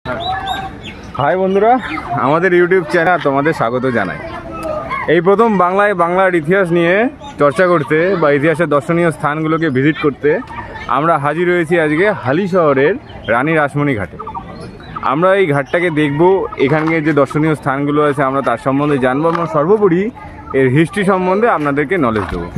High বন্ধুরা, আমাদের YouTube channel তোমাদের স্বাগত জানাই। এই প্রথম বাংলার ইতিহাস নিয়ে চর্চা করতে বা ইতিহাসের দর্শনীয় স্থানগুলোকে ভিজিট করতে আমরা হাজির হয়েছি আজকে হালি শহরের রানী রাসমণি ঘাটে। আমরা এই ঘাটটাকে দেখব, এখানকার যে দর্শনীয় স্থানগুলো আছে আমরা তার সম্বন্ধে জানবো এবং সর্বোপরি এর হিস্ট্রি সম্বন্ধে আপনাদেরকে নলেজ দেবো।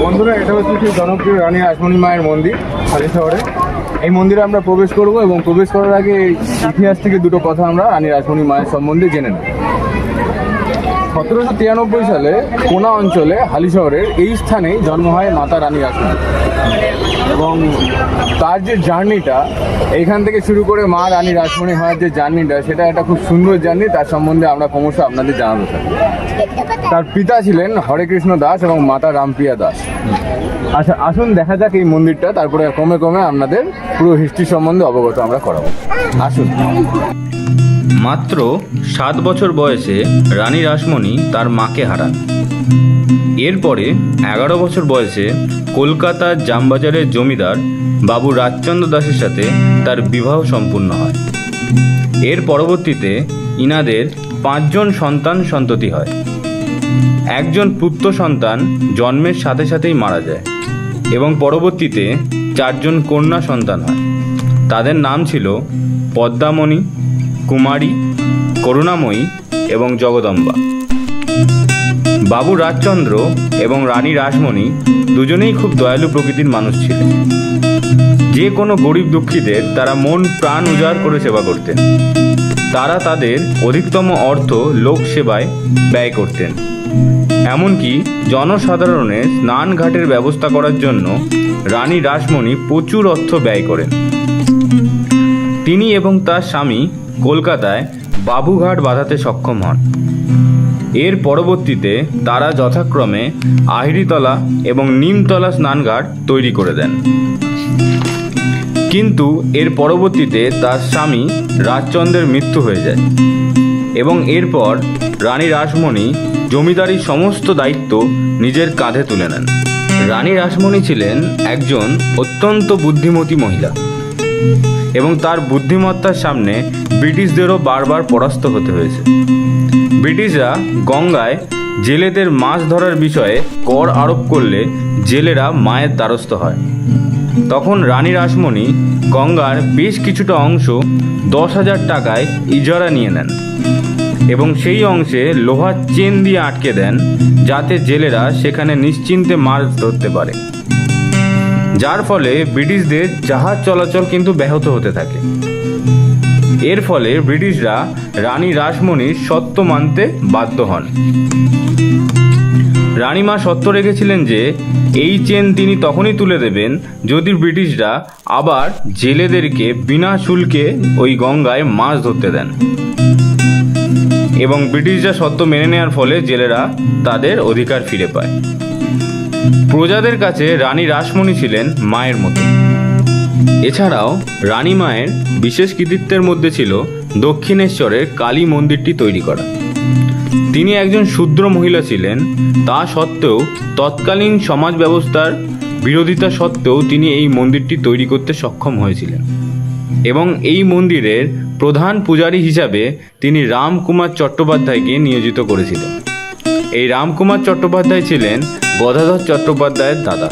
বন্ধুরা, এটা হচ্ছে সেই জনপ্রিয় রানী রাসমণি মায়ের মন্দির হালি শহরে। এই মন্দিরে আমরা প্রবেশ করব এবং প্রবেশ করার আগে ইতিহাস থেকে দুটো কথা আমরা রানী রাসমণি মায়ের সম্বন্ধে জেনে নেব। 1793 সালে কোনা অঞ্চলে হালি শহরের এই স্থানেই জন্ম হয় মাতা রানী রাসমণি এবং তার যে জার্নিটা এইখান থেকে শুরু করে মা রানী রাসমণি হওয়ার যে জার্নিটা, সেটা একটা খুব সুন্দর জার্নি। তার সম্বন্ধে আমরা ক্রমশ আপনাদের জানাতে চাই। তার পিতা ছিলেন হরে কৃষ্ণ দাস এবং মাতা রামপ্রিয়া দাস। আচ্ছা, আসুন দেখা যাক এই মন্দিরটা, তারপরে ক্রমে ক্রমে আপনাদের পুরো হিস্ট্রি সম্বন্ধে অবগত আমরা করাবো। আসুন। মাত্র 7 বছর বয়সে রানী রাসমণি তার মাকে হারান। এরপরে 11 বছর বয়সে কলকাতার জামবাজারের জমিদার বাবু রাজচন্দ্র দাসের সাথে তার বিবাহ সম্পূর্ণ হয়। এর পরবর্তীতে ইনাদের 5 জন সন্ততি হয়। একজন পুত্র সন্তান জন্মের সাথে সাথেই মারা যায় এবং পরবর্তীতে 4 জন কন্যা সন্তান হয়। তাদের নাম ছিল পদ্মামণি, কুমারী, করুণাময়ী এবং জগদম্বা। বাবু রাজচন্দ্র এবং রানী রাসমণি দুজনেই খুব দয়ালু প্রকৃতির মানুষ ছিলেন। যে কোনো গরিব দুঃখীদের তারা মন প্রাণ উজাড় করে সেবা করতেন। তারা তাদের অধিকতম অর্থ লোক সেবায় ব্যয় করতেন। এমনকি জনসাধারণের স্নান ঘাটের ব্যবস্থা করার জন্য রানী রাসমণি প্রচুর অর্থ ব্যয় করেন। তিনি এবং তার স্বামী কলকাতায় বাবুঘাট বাঁধাতে সক্ষম হন। এর পরবর্তীতে তারা যথাক্রমে আহিরিতলা এবং নিমতলা স্নানঘাট তৈরি করে দেন। কিন্তু এর পরবর্তীতে তার স্বামী রাজচন্দ্রের মৃত্যু হয়ে যায় এবং এরপর রানী রাসমণি জমিদারির সমস্ত দায়িত্ব নিজের কাঁধে তুলে নেন। রানী রাসমণি ছিলেন একজন অত্যন্ত বুদ্ধিমতী মহিলা এবং তার বুদ্ধিমত্তার সামনে ব্রিটিশদেরও বারবার পরাস্ত হতে হয়েছে। ব্রিটিশরা গঙ্গায় জেলেদের মাছ ধরার বিষয়ে কর আরোপ করলে জেলেরা মায়ের দ্বারস্থ হয়। তখন রানী রাসমণি গঙ্গার বেশ কিছুটা অংশ 10,000 টাকায় ইজারা নিয়ে নেন এবং সেই অংশে লোহার চেন দিয়ে আটকে দেন, যাতে জেলেরা সেখানে নিশ্চিন্তে মাছ ধরতে পারে। যার ফলে ব্রিটিশদের জাহাজ চলাচল কিন্তু ব্যাহত হতে থাকে। এর ফলে ব্রিটিশরা রানী রাসমণির শর্ত মানতে বাধ্য হন। রানীমা শর্ত রেখেছিলেন যে এই চেন তিনি তখনই তুলে দেবেন যদি ব্রিটিশরা আবার জেলেদেরকে বিনা শুল্কে ওই গঙ্গায় মাছ ধরতে দেন। এবং ব্রিটিশরা শর্ত মেনে নেওয়ার ফলে জেলেরা তাদের অধিকার ফিরে পায়। প্রজাদের কাছে রানী রাসমণি ছিলেন মায়ের মতো। এছাড়াও রানী মায়ের বিশেষ কৃতিত্বের মধ্যে ছিল দক্ষিণেশ্বরের কালী মন্দিরটি তৈরি করা। তিনি একজন শূদ্র মহিলা ছিলেন, তা সত্ত্বেও তৎকালীন সমাজ ব্যবস্থার বিরোধিতা সত্ত্বেও তিনি এই মন্দিরটি তৈরি করতে সক্ষম হয়েছিলেন এবং এই মন্দিরের প্রধান পূজারী হিসাবে তিনি রামকুমার চট্টোপাধ্যায়কে নিয়োজিত করেছিলেন। এই রামকুমার চট্টোপাধ্যায় ছিলেন গদাধর চট্টোপাধ্যায়ের দাদা।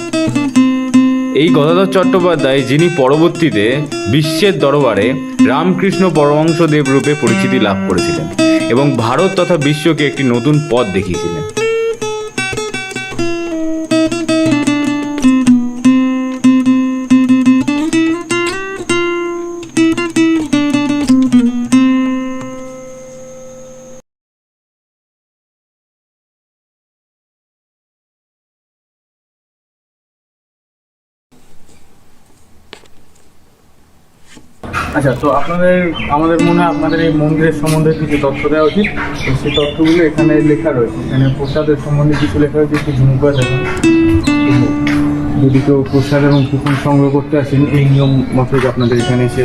এই গদাধর চট্টোপাধ্যায়, যিনি পরবর্তীতে বিশ্বের দরবারে রামকৃষ্ণ পরমহংসদেব রূপে পরিচিতি লাভ করেছিলেন এবং ভারত তথা বিশ্বকে একটি নতুন পথ দেখিয়েছিলেন। আচ্ছা, তো আমাদের মনে হয় আপনাদের এই মন্দিরের সম্বন্ধে কিছু তথ্য দেওয়া উচিত। তো সেই তথ্যগুলো এখানে লেখা রয়েছে। এখানে প্রসাদের সম্বন্ধে কিছু লেখা রয়েছে, একটু ঝুম করে দেখুন। যদি কেউ প্রসাদ এবং কুপন সংগ্রহ করতে আসেন, এই নিয়ম মতো আপনাদের এখানে এসে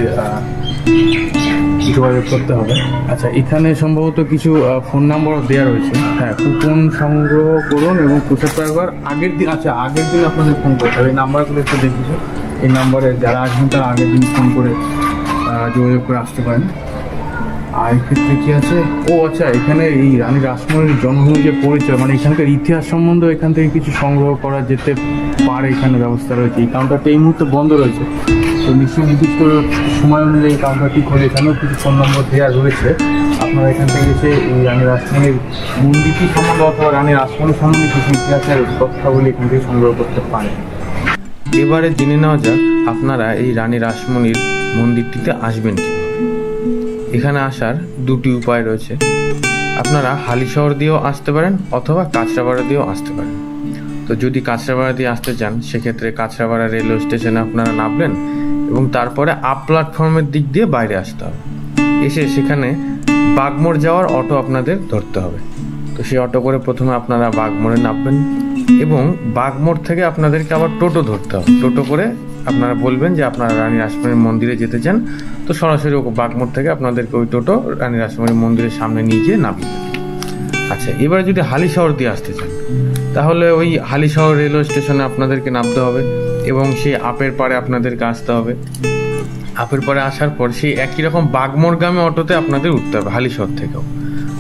যোগাযোগ করতে হবে। আচ্ছা, এখানে সম্ভবত কিছু ফোন নাম্বারও দেওয়া রয়েছে। হ্যাঁ, কুপন সংগ্রহ করুন এবং 75 বার আগের দিন, আচ্ছা আগের দিন আপনাদের ফোন করতে হবে। এই নাম্বারগুলো একটু দেখুন, এই নাম্বারে যারা আসবেন তারা আগের দিন ফোন করে যোগাযোগ করে আসতে পারেন। আর এক্ষেত্রে কী আছে, ও আচ্ছা, এখানে এই রানী রাসমণির জন্মভূমি যে পরিচয়, মানে এখানকার ইতিহাস সম্বন্ধে এখান থেকে কিছু সংগ্রহ করা যেতে পারে, এখানে ব্যবস্থা রয়েছে। এই কাউন্টারটা এই মুহূর্তে বন্ধ রয়েছে, তো নিশ্চয়ই নির্দিষ্ট সময় অনুযায়ী কাউন্টারটি খোলে। এখানেও কিছু ফোন নম্বর দেওয়া রয়েছে, আপনারা এখান থেকে এসে এই রানী রাসমণির মন্দিরটি সম্বন্ধে অথবা রানী রাসমণি সম্বন্ধে কিছু ইতিহাসের তথ্যাবলী এখান থেকে সংগ্রহ করতে পারেন। এবারে জেনে নেওয়া যাক আপনারা এই রানী রাসমণির মন্দিরটিতে আসবেন কি। এখানে আসার দুটি উপায় রয়েছে, আপনারা হালিশহর দিয়েও আসতে পারেন অথবা কাঁচরাপাড়া দিয়েও আসতে পারেন। তো যদি কাঁচরাপাড়া দিয়ে আসতে চান সেক্ষেত্রে কাঁচরাপাড়া রেলওয়ে স্টেশনে আপনারা নামবেন এবং তারপরে আপ প্ল্যাটফর্মের দিক দিয়ে বাইরে আসতে হবে। এসে সেখানে বাগমোড় যাওয়ার অটো আপনাদের ধরতে হবে। তো সেই অটো করে প্রথমে আপনারা বাগমোড়ে নামবেন এবং বাগমোড় থেকে আপনাদেরকে আবার টোটো ধরতে হবে। টোটো করে আপনারা বলবেন যে আপনারা রানী রাসমণির মন্দিরে যেতে চান, তো সরাসরি বাগমোড় থেকে আপনাদেরকে ওই টোটো রানী রাসমণির মন্দিরের সামনে নিয়ে গিয়ে নামিয়ে দেবে। আচ্ছা, এবারে যদি হালিশহর দিয়ে আসতে চান তাহলে ওই হালিশহর রেলওয়ে স্টেশনে আপনাদেরকে নামতে হবে এবং সেই আপের পাড়ে আপনাদেরকে আসতে হবে। আপের পাড়ে আসার পর সেই একই রকম বাগমোড়গামী অটোতে আপনাদের উঠতে হবে হালিশহর থেকেও।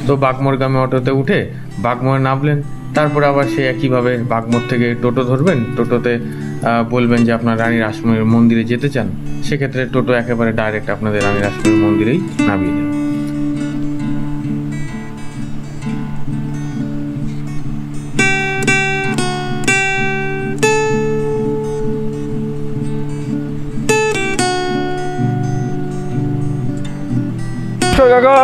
তো বাগমোড়গামী অটোতে উঠে বাগমোড়ে নামলেন, তারপরে আবার সেই একইভাবে বাগমোড় থেকে টোটো ধরবেন। টোটোতে বলবেন যে আপনার রানী রাসমণির মন্দিরে যেতে চান, সেক্ষেত্রে টোটো একেবারে ডাইরেক্ট আপনাদের রানী রাসমণির মন্দিরেই নামিয়ে দেবে। কাকা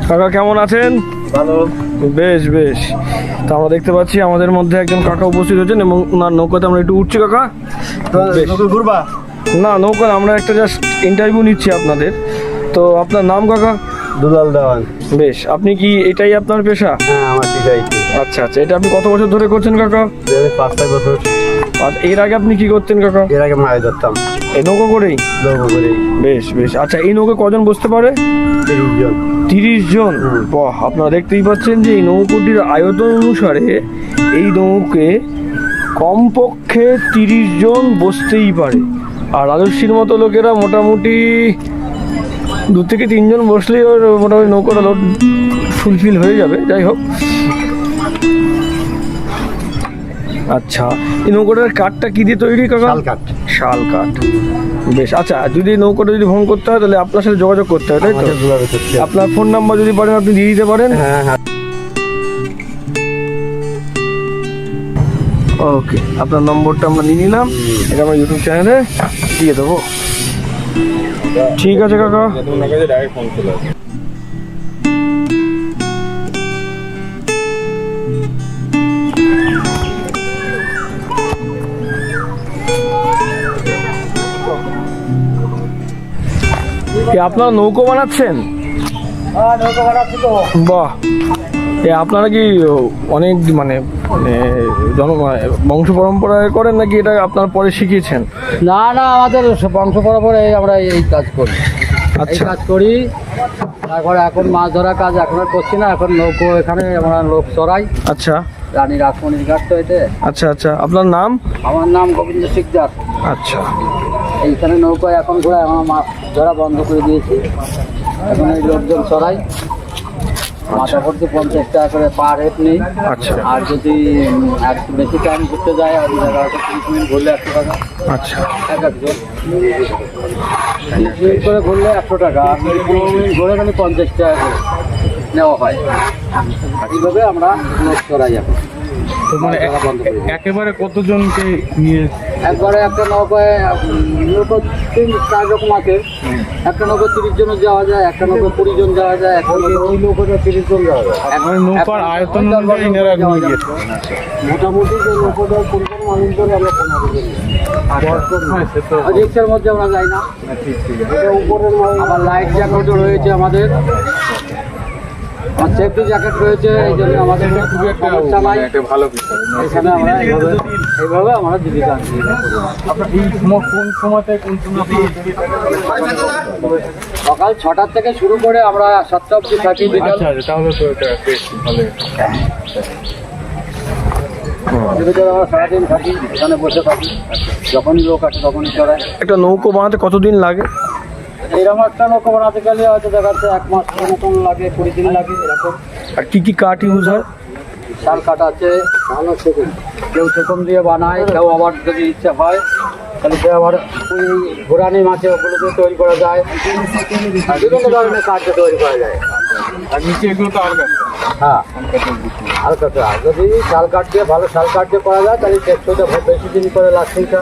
কাকা কেমন আছেন? ভালো। বেশ বেশ। তা আমরা দেখতে পাচ্ছি আমাদের মধ্যে একজন কাকা উপস্থিত হয়েছেন এবং ওনার নৌকাতে আমরা একটু উঠছি। কাকা বেশ। ঘুরবা? না, নৌকা না, আমরা একটা জাস্ট ইন্টারভিউ নিচ্ছি আপনাদের। তো আপনার নাম কাকা? দুলাল দেওয়ান। বেশ, আপনি কি এটাই আপনার পেশা? হ্যাঁ, আমার ঠিকাই। আচ্ছা আচ্ছা, এটা আপনি কত বছর ধরে করছেন কাকা? 5-6 বছর। আর এর আগে আপনি কি করতেন কাকা? এর আগে মাছ ধরতাম এই নৌকা করেই? লৌকো করেই। বেশ বেশ। আচ্ছা, এই নৌকা কজন বসতে পারে? 30 জন। 30 জন? বাহ, আপনারা দেখতেই পাচ্ছেন যে এই নৌকোটির আয়তন অনুসারে এই নৌকে কমপক্ষে 30 জন বসতেই পারে। আর রাজস্বীর মতো লোকেরা মোটামুটি 2 থেকে 3 জন বসলেই ওর মোটামুটি নৌকাটা লোড ফুলফিল হয়ে যাবে। যাই হোক, আচ্ছা, এই নৌকাটার কাঠটা কি দিয়ে তৈরি কাকা? শাল কাঠ। শাল কাঠ। বেশ। আচ্ছা, যদি নৌকাটা যদি ভ্রমণ করতে হয় তাহলে আপনার সাথে যোগাযোগ করতে হয়, তাই তো? আমাদের যোগাযোগ করতে হবে। আপনার ফোন নাম্বার যদি পারেন আপনি দিয়ে দিতে পারেন। হ্যাঁ হ্যাঁ। ওকে, আপনার নম্বরটা আমরা নিয়ে নিলাম, এটা আমরা ইউটিউব চ্যানেলে দিয়ে দেবো। ঠিক আছে কাকা। ডাইরেক্ট ফোন চলে আসে। কি আপনারা নৌকো বানাচ্ছেন? বাহ, আপনারা কি অনেক মানে বংশ পরম্পরায় করেন নাকি এটা আপনার পরে শিখিয়েছেন? না না, আমাদের বংশ পরম্পরায় আমরা এই কাজ করি। এই আচ্ছা কাজ করি। তারপরে এখন মাছ ধরার কাজ এখন আর করছি না, এখন নৌকো এখানে আমরা লোক চড়াই। আচ্ছা রানী রাসমণির ঘাট তো এতে। আচ্ছা আচ্ছা, আপনার নাম? আমার নাম গোবিন্দ শিকদার। আচ্ছা, এইখানে নৌকো এখন ঘোরায়, আমরা মাছ ধরা বন্ধ করে দিয়েছি। এখন এই লোকজন চড়াই। মাথা করতে 50 টাকা করে পার হেড নেই। আচ্ছা আর যদি একটু বেশি টাইম ঘুরতে যায়, ওই জায়গাটা 30 মিনিট ঘুরলে 100 টাকা আচ্ছা এক একজন। 30 মিনিট করে ঘুরলে 100 টাকা, আর যদি 15 মিনিট ঘুরে তাহলে 50 টাকা করে নেওয়া হয়। এইভাবে আমরা লোক চড়াই এখন। তো মানে একেবারে কতজনকে নিয়ে? একবারে একটা নৌকায় নৌকো 3-4 রকম আছে। একটা নৌকো 30 জনও যাওয়া যায়, একটা নৌকো 20 জন যাওয়া যায়, একটা নৌকো ওই নৌকোটা 30 জন যাওয়া যায়। মানে নৌকার আয়তন অনুযায়ী এনারা নিয়ে গিয়েছে। মোটামুটি যে নৌকোটা 15 মানুষ ধরে আমরা 15 জন। হ্যাঁ, সে তো আর রিক্সার মধ্যে আমরা যাই না। এটা উপরের আবার লাইট জ্যাকেটও রয়েছে আমাদের। আমার সেফটি জ্যাকেট রয়েছে, এই জন্য আমাদের খুবই একটা সমস্যা নাই। একটা ভালো বিষয়। এখানে আমরা এইভাবে আমরা জীবিকা নির্বাহ করি। আপনার এই কোন সময়তে কোন সময় সকাল 6টার থেকে শুরু করে আমরা 7টা অবধি থাকি বিকাল। আচ্ছা তাহলে তো এটা বেশ ভালো। ভিতরে আমরা সারাদিন থাকি, এখানে বসে থাকি, যখনই লোক আসে তখনই চড়াই। একটা নৌকো বানাতে কতদিন লাগে? এইরকম একটা নৌকো বানাতে গেলে হয়তো দেখা যাচ্ছে 1 মাস মতন লাগে, 20 দিন লাগে এরকম। আর কি কাঠ ইউজ হয়? শাল কাঠ আছে, ভালো সেগুন, কেউ সেগুন দিয়ে বানায়, কেউ আবার যদি ইচ্ছা হয় তাহলে সে আবার ওই ঘোরানি মাছে ওগুলো দিয়ে তৈরি করা যায়, আর বিভিন্ন ধরনের কাঠ দিয়ে তৈরি করা যায়। আর নিচে এগুলো তো আলগা। হ্যাঁ, হালকা তো। আর যদি শাল কাঠ দিয়ে, ভালো শাল কাঠ দিয়ে করা যায় তাহলে টেকসইটা বেশি দিন করে লাস্টিংটা।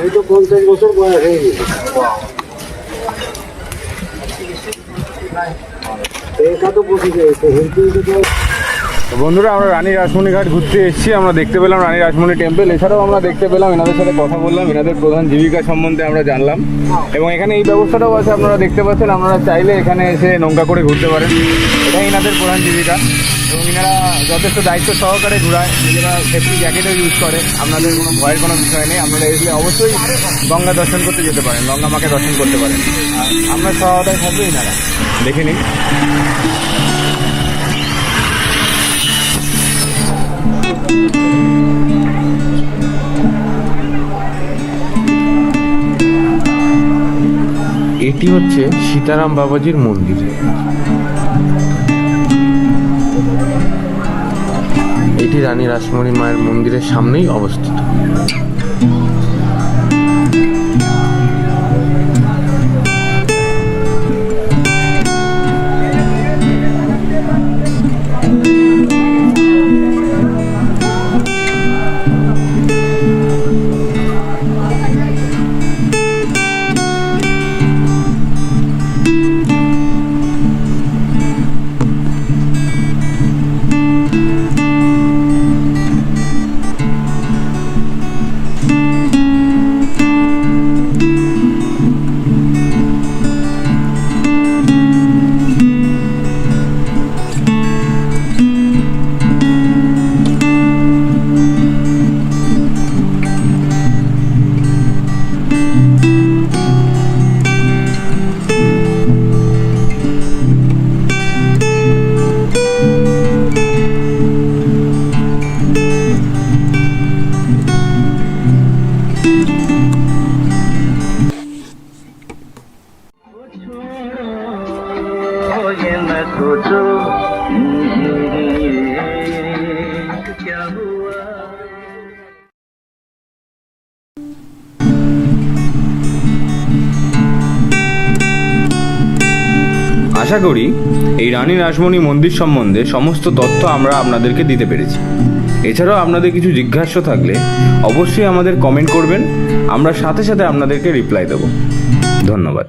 এই তো 50 বছর বয়স হয়ে গেছে। এইটা তো বুঝি গেছে হিন্দু। তো বন্ধুরা, আমরা রানী রাসমণি ঘাট ঘুরতে এসেছি। আমরা দেখতে পেলাম রানী রাসমণি টেম্পল। এছাড়াও আমরা দেখতে পেলাম এনাদের সাথে কথা বললাম, এনাদের প্রধান জীবিকা সম্বন্ধে আমরা জানলাম। এবং এখানে এই ব্যবস্থাটাও আছে, আপনারা দেখতে পাচ্ছেন। আপনারা চাইলে এখানে এসে নৌকা করে ঘুরতে পারেন, এটাই এনাদের প্রধান জীবিকা। এবং এনারা যথেষ্ট দায়িত্ব সহকারে ঘুরায়, নিজেরা সেফটি জ্যাকেটও ইউজ করে। আপনাদের কোনো ভয়ের কোনো বিষয় নেই। আপনারা এসে অবশ্যই গঙ্গা দর্শন করতে যেতে পারেন, গঙ্গা মাকে দর্শন করতে পারেন। আর আপনার সহায়তায় থাকবে এনারা, দেখে নিন। এটি হচ্ছে সীতারাম বাবাজির মন্দির। এটি রানী রাসমণি মায়ের মন্দিরের সামনেই অবস্থিত। আশা করি এই রানী রাসমণি মন্দির সম্বন্ধে সমস্ত তথ্য আমরা আপনাদেরকে দিতে পেরেছি। এছাড়াও আপনাদের কিছু জিজ্ঞাস্য থাকলে অবশ্যই আমাদের কমেন্ট করবেন, আমরা সাথে সাথে আপনাদেরকে রিপ্লাই দেব। ধন্যবাদ।